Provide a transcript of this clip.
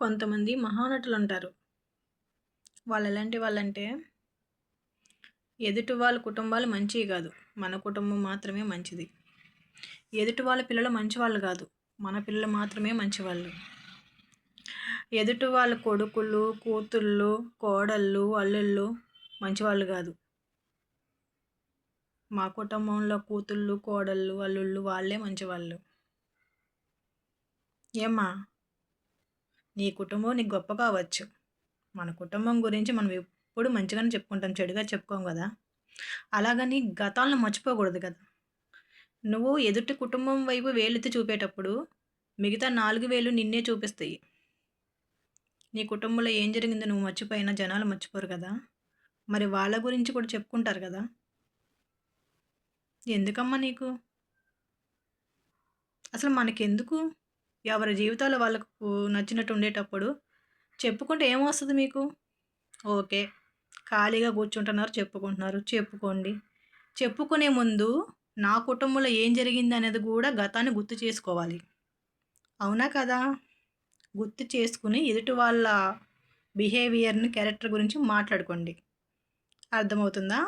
కొంతమంది మహానటులుంటారు. వాళ్ళెలాంటి వాళ్ళంటే, ఎదుటి వాళ్ళ కుటుంబాలు మంచియి గాదు. మన కుటుంబం మాత్రమే మంచిది. ఎదుటి వాళ్ళ పిల్లలు మంచివాళ్ళు గాదు. మన పిల్లలు మాత్రమే మంచివాళ్ళు. ఎదుటి వాళ్ళ కొడుకులు, కూతుళ్ళు, కోడళ్ళు, అల్లుళ్ళు మంచివాళ్ళు గాదు. మా కుటుంబంలో కూతుళ్ళు, కోడళ్ళు, అల్లుళ్ళు వాళ్ళే మంచివాళ్ళు. ఏమ్మా! నీ కుటుంబం నీకు గొప్ప కావచ్చు. మన కుటుంబం గురించి మనం ఎప్పుడు మంచిగానే చెప్పుకుంటాం. చెడుగా చెప్పుకోం గదా! అలాగని గతాలను మర్చిపోకూడదు కదా! నువ్వు ఎదుటి కుటుంబం వైపు వేలెత్తి చూపేటప్పుడు, మిగతా 4 వేలు నిన్నే చూపిస్తాయి. నీ కుటుంబంలో ఏం జరిగిందో నువ్వు మర్చిపోయినా జనాలు మర్చిపోరు కదా! మరి వాళ్ళ గురించి కూడా చెప్పుకుంటారు కదా! ఎందుకమ్మా నీకు? అసలు మనకెందుకు? ఎవరి జీవితాలు వాళ్ళకు నచ్చినట్టు ఉండేటప్పుడు చెప్పుకుంటే ఏమొస్తది మీకు? ఓకే. ఖాళీగా కూర్చుంటున్నారు, చెప్పుకుంటున్నారు. చెప్పుకోండి. చెప్పుకునే ముందు నా కుటుంబంలో ఏం జరిగిందనేది గూడా గతాన్ని గుర్తు చేసుకోవాలి. అవునా కదా? గుర్తు చేసుకొని ఎదుటి వాళ్ళ బిహేవియర్‌ని, క్యారెక్టర్ గురించి మాట్లాడుకోండి. అర్థమవుతుందా?